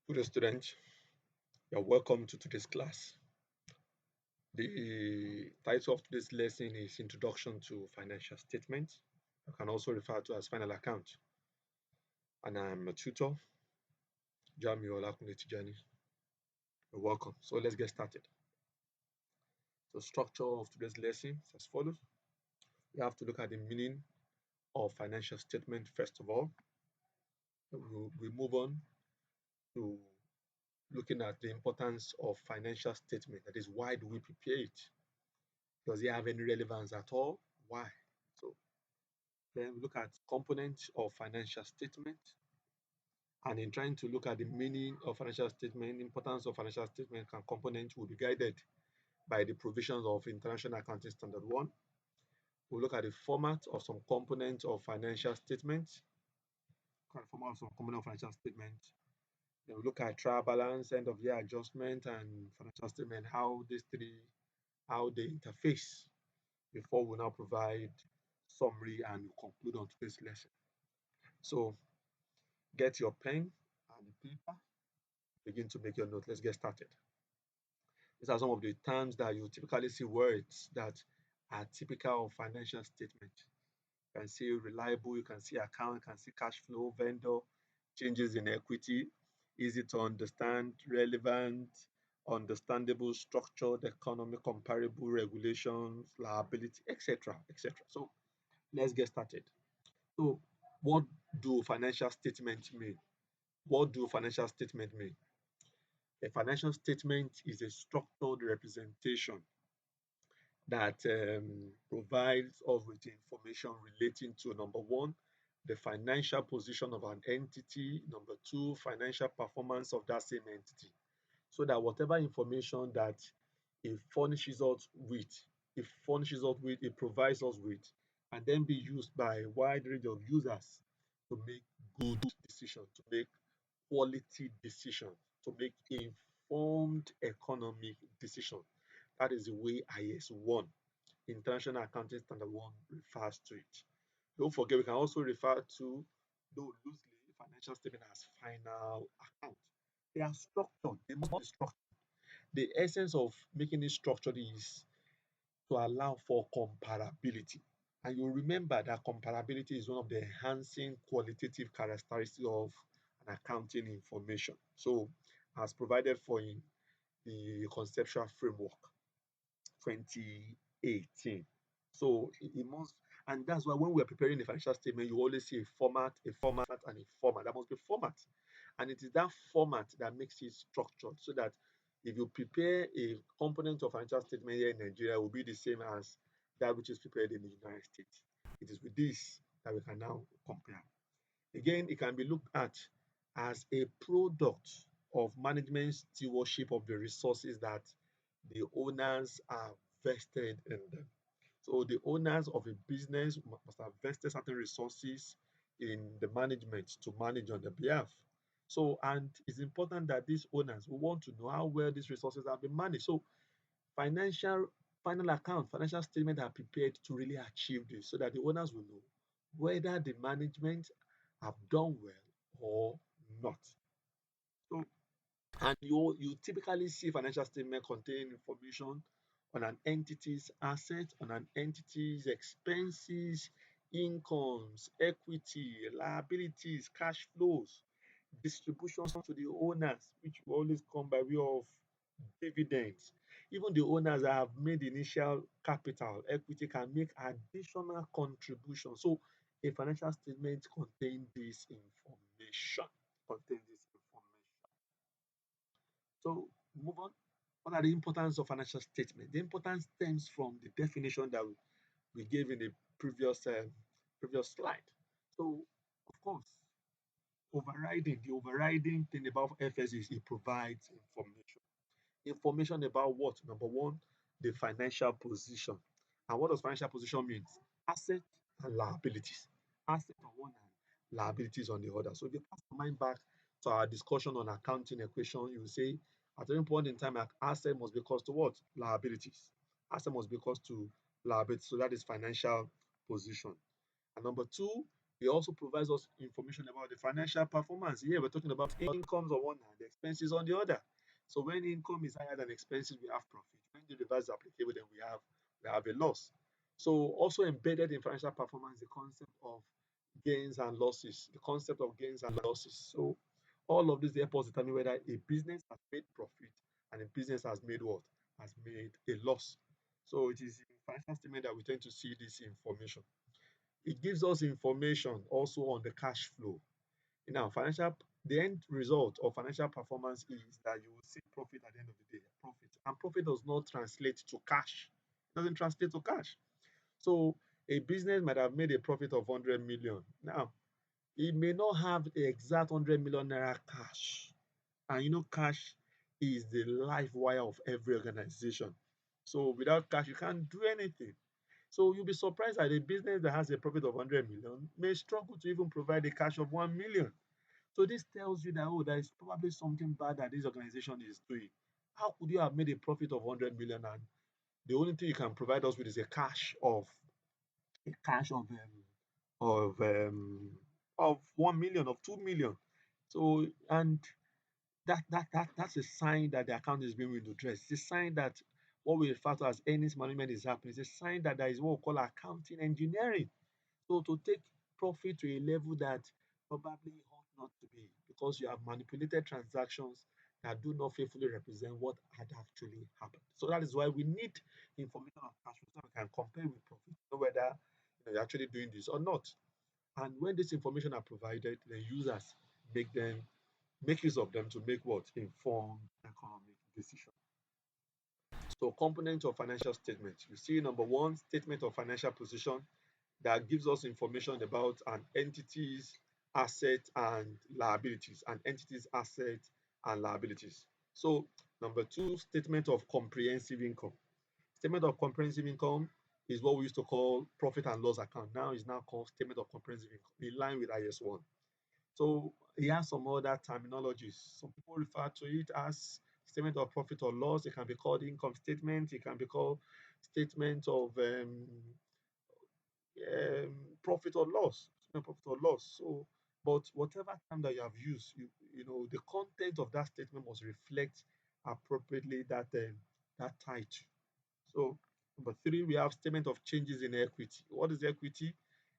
Good student, you're welcome to today's class. The title of today's lesson is Introduction to Financial Statement. You can also refer to as Final Account. And I'm a tutor, Jami Olakunle Tijani. You're welcome. So let's get started. So structure of today's lesson is as follows. We have to look at the meaning of financial statement first of all. We move on to looking at the importance of financial statement. That is, why do we prepare it? Does it have any relevance at all? Why? So then we look at components of financial statement. And in trying to look at the meaning of financial statement, importance of financial statement and components will be guided by the provisions of International Accounting Standard 1. We'll look at the format of some components of financial statement. Format of some component of financial statement. Then we look at trial balance, end of year adjustment, and financial statement, how these three, how they interface before we now provide summary and we conclude on today's lesson. So get your pen and paper, begin to make your note. Let's get started. These are some of the terms that you typically see words that are typical of financial statement. You can see reliable, you can see account, you can see cash flow, vendor, changes in equity, easy to understand, relevant, understandable, structured, economic, comparable, regulations, liability, etc. etc. So let's get started. So what do financial statements mean? What do financial statements mean? A financial statement is a structured representation that provides us with information relating to number one, the financial position of an entity, number two, financial performance of that same entity. So that whatever information that it provides us with, and then be used by a wide range of users to make good decisions, to make quality decisions, to make informed economic decisions. That is the way IS1, International Accounting Standard 1, refers to it. Don't forget, we can also refer to, though loosely, financial statement as final account. They are structured, they must be structured. The essence of making it structured is to allow for comparability. And you remember that comparability is one of the enhancing qualitative characteristics of an accounting information. So, as provided for in the conceptual framework 2018. So it must, and that's why when we're preparing the financial statement, you always see a format, and a format. That must be format. And it is that format that makes it structured so that if you prepare a component of financial statement here in Nigeria, it will be the same as that which is prepared in the United States. It is with this that we can now compare. Again, it can be looked at as a product of management stewardship of the resources that the owners are vested in them. So the owners of a business must have vested certain resources in the management to manage on their behalf. So, and it's important that these owners will want to know how well these resources have been managed. So, financial final account, financial statement are prepared to really achieve this so that the owners will know whether the management have done well or not. So, and you typically see financial statement contain information on an entity's assets, on an entity's expenses, incomes, equity, liabilities, cash flows, distributions to the owners, which will always come by way of dividends. Even the owners that have made initial capital equity can make additional contributions. So a financial statement contains this information. Contains this information. So move on. What are the importance of financial statement? The importance stems from the definition that we gave in the previous slide. So of course, the overriding thing about FS is it provides information. Information about what? Number one, the financial position. And what does financial position mean? Asset and liabilities. Asset on one hand, liabilities on the other. So if you pass your mind back to our discussion on accounting equation, you will say at any point in time, asset must be equals to what? Liabilities. Asset must be equals to liabilities. So that is financial position. And number two, It also provides us information about the financial performance. Here we're talking about incomes on one hand, expenses on the other. So when income is higher than expenses, we have profit. When the reverse is applicable, then we have a loss. So also embedded in financial performance, the concept of gains and losses, the concept of gains and losses. So all of this help us determine whether a business has made profit and a business has made what? Has made a loss. So it is in financial statement that we tend to see this information. It gives us information also on the cash flow. Now, the end result of financial performance is that you will see profit at the end of the day. Profit. And profit does not translate to cash. It doesn't translate to cash. So a business might have made a profit of 100 million. Now, it may not have the exact 100 million naira cash. And cash is the life wire of every organization. So without cash, you can't do anything. So you'll be surprised that a business that has a profit of 100 million may struggle to even provide a cash of 1 million. So this tells you that, oh, there is probably something bad that this organization is doing. How could you have made a profit of 100 million and the only thing you can provide us with is a cash of 1 million, of 2 million. So, and that's a sign that the account is being withdrawn. It's a sign that what we refer to as earnings management is happening. It's a sign that there is what we call accounting engineering. So to take profit to a level that probably ought not to be because you have manipulated transactions that do not faithfully represent what had actually happened. So that is why we need information on cash flow so we can compare with profit, know whether you're actually doing this or not. And when this information are provided, the users make use of them to make what? Informed economic decision. So components of financial statement. You see number one, statement of financial position that gives us information about an entity's assets and liabilities, So number two, statement of comprehensive income. Statement of comprehensive income is what we used to call profit and loss account. Now is now called statement of comprehensive income in line with IS1. So he has some other terminologies. Some people refer to it as statement of profit or loss. It can be called income statement. It can be called statement of profit or loss. Profit or loss. So, but whatever term that you have used, the content of that statement must reflect appropriately that title. So, number three, we have statement of changes in equity. What is equity?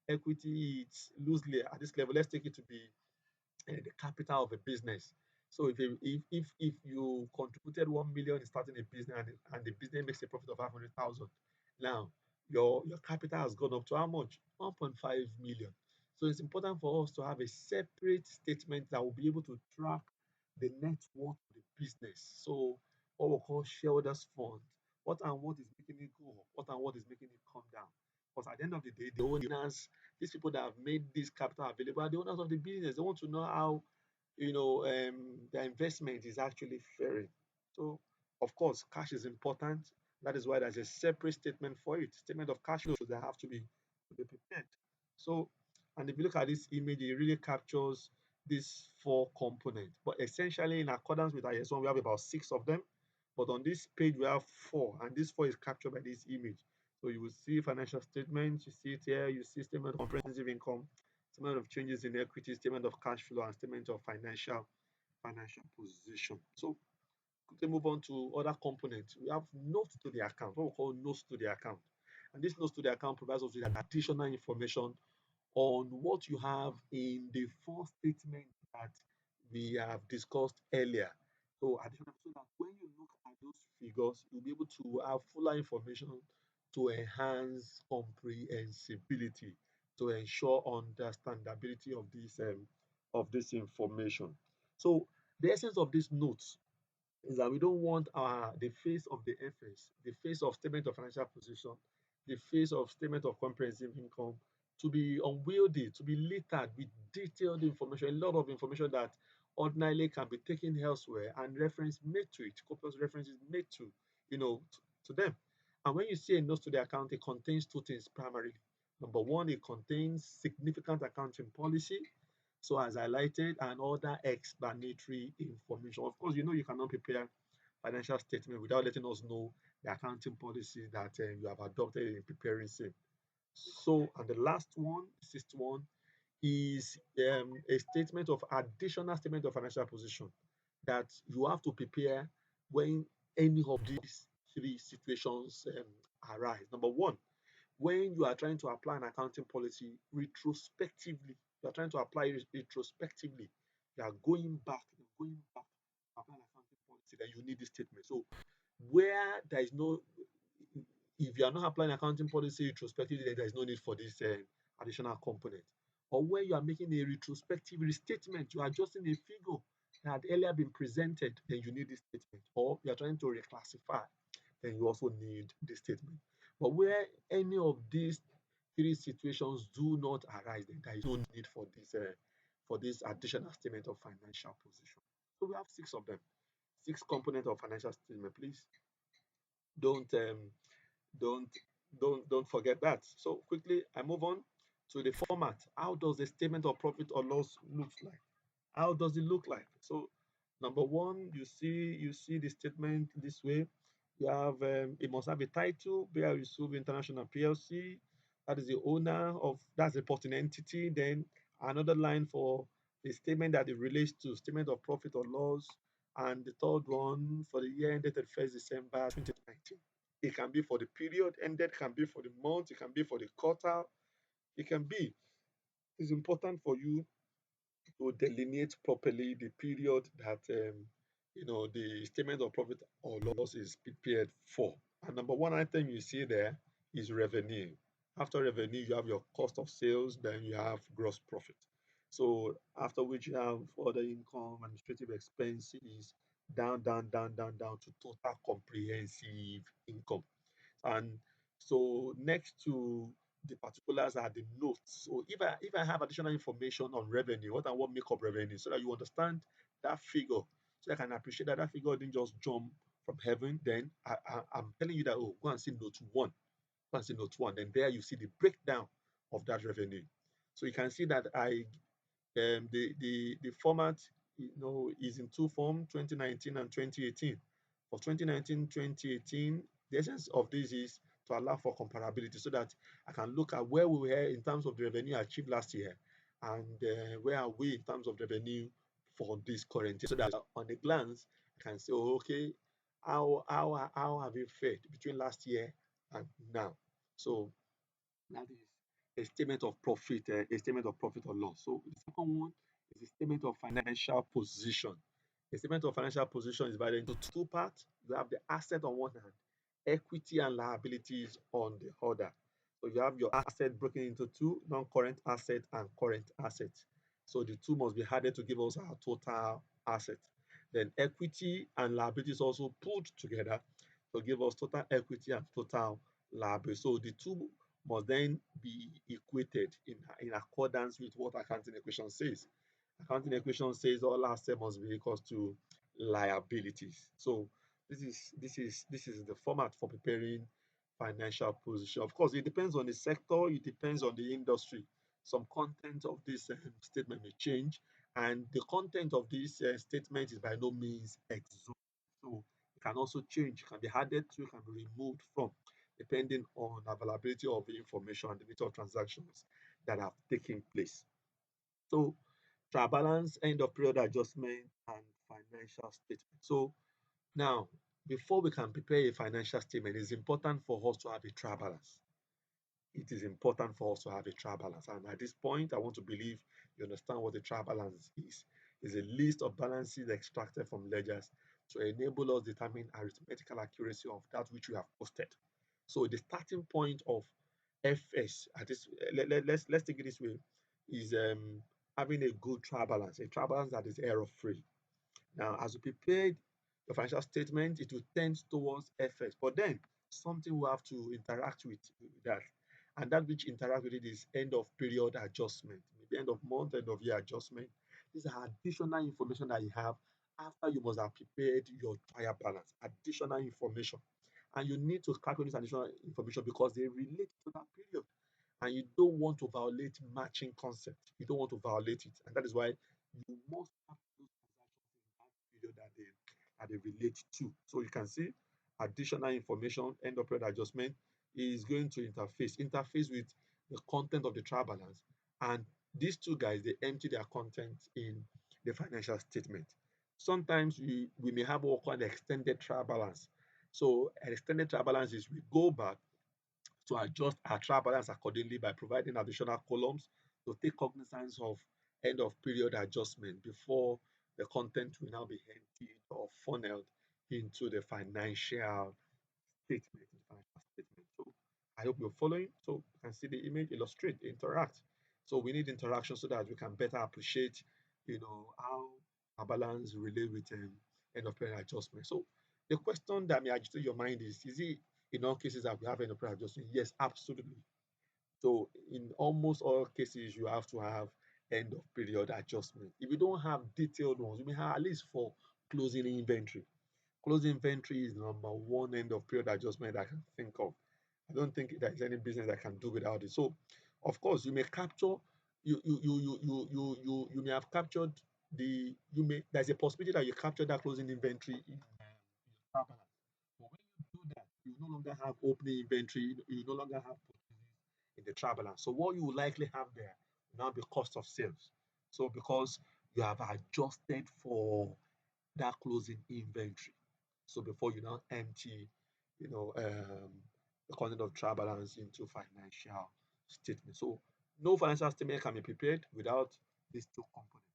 Equity is loosely at this level. Let's take it to be the capital of a business. So if you contributed 1 million in starting a business and the business makes a profit of 500,000, now your capital has gone up to how much? 1.5 million. So it's important for us to have a separate statement that will be able to track the net worth of the business. So what we call shareholders fund. What and what is making it go up? What and what is making it come down? Because at the end of the day, the owners, these people that have made this capital available are the owners of the business. They want to know how their investment is actually faring. So, of course, cash is important. That is why there's a separate statement for it. Statement of cash flows that have to be prepared. So, and if you look at this image, it really captures these four components. But essentially, in accordance with IS1, we have about six of them. But on this page, we have four, and this four is captured by this image. So you will see financial statements, you see it here, you see statement of comprehensive income, statement of changes in equity, statement of cash flow, and statement of financial position. So quickly move on to other components. We have notes to the account, what we call notes to the account. And this notes to the account provides us with additional information on what you have in the first statement that we have discussed earlier. So additional so that when you look at those figures, you'll be able to have fuller information to enhance comprehensibility, to ensure understandability of this information. So the essence of this notes is that we don't want the face of the FS, the face of statement of financial position, the face of statement of comprehensive income to be unwieldy, to be littered with detailed information, a lot of information that ordinarily can be taken elsewhere and reference made to it, copious references made to them. And when you see a note to the account, it contains two things primarily. Number one, it contains significant accounting policy, so as highlighted, and other explanatory information. Of course, you cannot prepare financial statement without letting us know the accounting policy that you have adopted in preparing same. So, and the last one, sixth one, is a statement of additional statement of financial position that you have to prepare when any of these three situations arise. Number one, when you are trying to apply an accounting policy retrospectively, you are trying to apply it retrospectively, you are going back to apply an accounting policy, then you need this statement. So where there is no, if you are not applying accounting policy retrospectively, then there is no need for this additional component. Or where you are making a retrospective restatement, you are adjusting a figure that had earlier been presented, then you need this statement. Or you are trying to reclassify, then you also need this statement. But where any of these three situations do not arise, then there is no need for this additional statement of financial position. So we have six of them, six components of financial statement. Please don't don't don't forget that. So quickly, I move on to the format. How does the statement of profit or loss look like? How does it look like? So number one, you see the statement this way. You have it must have a title, Bear Yusuf International PLC. That is the owner of that's the reporting entity. Then another line for the statement that it relates to, statement of profit or loss. And the third one for the year ended 31st December 2019. It can be for the period ended, can be for the month, it can be for the quarter, it can be. It's important for you to delineate properly the period that the statement of profit or loss is prepared for. And number one item you see there is revenue. After revenue, you have your cost of sales, then you have gross profit. So after which you have other income, administrative expenses, down to total comprehensive income. And so next to the particulars are the notes. So if I have additional information on revenue, what and what make up revenue, so that you understand that figure, so I can appreciate that that figure didn't just jump from heaven, then I'm telling you that, oh, go and see note one. Go and see note one. Then there you see the breakdown of that revenue. So you can see that the format is in two forms, 2019 and 2018. For 2019, 2018, the essence of this is to allow for comparability so that I can look at where we were in terms of the revenue achieved last year and where are we in terms of revenue for this current year. So that on a glance, I can say, oh, okay, how have you fared between last year and now? So that is a statement of profit or loss. So the second one is a statement of financial position. A statement of financial position is divided into two parts. You have the asset on one hand, equity and liabilities on the other. So you have your asset broken into two, non-current asset and current asset. So the two must be added to give us our total asset. Then equity and liabilities also put together to give us total equity and total liability. So the two must then be equated in accordance with what accounting equation says. Accounting equation says all assets must be equal to liabilities. So this is the format for preparing financial position. Of course, it depends on the sector, it depends on the industry. Some content of this statement may change, and the content of this statement is by no means exhaustive. So it can also change, it can be added to, it can be removed from, depending on availability of the information and the nature of transactions that have taken place. So trial balance, end of period adjustment, and financial statement. So now, before we can prepare a financial statement, it's important for us to have a trial balance. It is important for us to have a trial balance. And at this point, I want to believe you understand what a trial balance is. It's a list of balances extracted from ledgers to enable us determine arithmetical accuracy of that which we have posted. So the starting point of FS at this let's take it this way is having a good trial balance, a trial balance that is error free. Now, as you prepared your financial statement, it will tend towards FS, but then something will have to interact with that. And that which interact with it is end of period adjustment, maybe end of month, end of year adjustment. These are additional information that you have after you must have prepared your trial balance, additional information. And you need to calculate this additional information because they relate to that period. And you don't want to violate matching concept. You don't want to violate it. And that is why you must have those transactions in that period that they relate to. So you can see additional information, end of period adjustment is going to interface with the content of the trial balance and these two guys, they empty their content in the financial statement. Sometimes we may have what called extended trial balance. So an extended trial balance is we go back to adjust our trial balance accordingly by providing additional columns to take cognizance of end of period adjustment before the content will now be emptied or funneled into the financial statement. So I hope you're following. So you can see the image, illustrate, interact. So we need interaction so that we can better appreciate, how our balance relate with end of period adjustment. So the question that may agitate your mind is it in all cases that we have end of period adjustment? Yes, absolutely. So in almost all cases, you have to have end of period adjustment. If you don't have detailed ones, you may have at least for closing inventory. Closing inventory is number one end of period adjustment I can think of. I don't think there's any business that can do without it. So, of course, you may capture you may have captured there's a possibility that you capture that closing inventory in your trial balance. But when you do that, you no longer have opening inventory, you no longer have purchases in the trial balance. So what you will likely have there will now be cost of sales. So because you have adjusted for that closing inventory. So before you now empty, the content of trial balance into financial statement. So no financial statement can be prepared without these two components,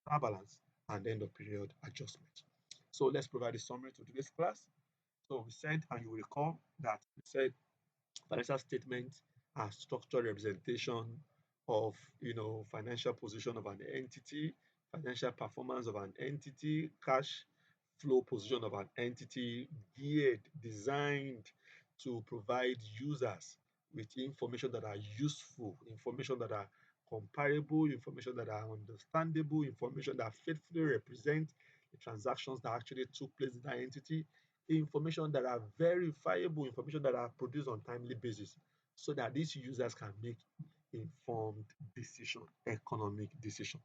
trial balance and end of period adjustment. So let's provide a summary to today's class. So we said, and you will recall that we said financial statements are structured representation of financial position of an entity, financial performance of an entity, cash flow position of an entity, geared, designed to provide users with information that are useful, information that are comparable, information that are understandable, information that faithfully represent the transactions that actually took place in that entity, information that are verifiable, information that are produced on timely basis, so that these users can make informed decision, economic decision.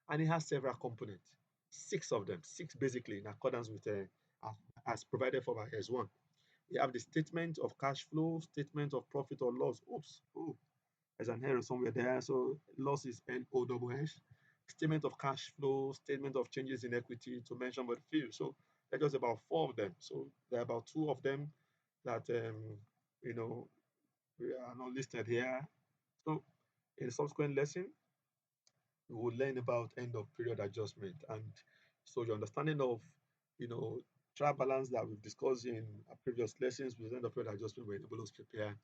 And it has several components, six of them, six basically in accordance with as provided for by S1. We have the statement of cash flow, statement of profit or loss. Oops, oh, there's an error somewhere there. So loss is LOSS. Statement of cash flow, statement of changes in equity to mention but few. So there's just about four of them. So there are about two of them that you know we are not listed here. So in the subsequent lesson, we will learn about end of period adjustment. And so your understanding of you know trial balance that we've discussed in our previous lessons with end of period adjustment will enable us prepare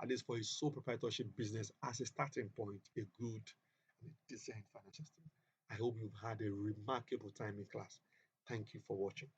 at least for a sole proprietorship business as a starting point, a good and a decent financial statement. I hope you've had a remarkable time in class. Thank you for watching.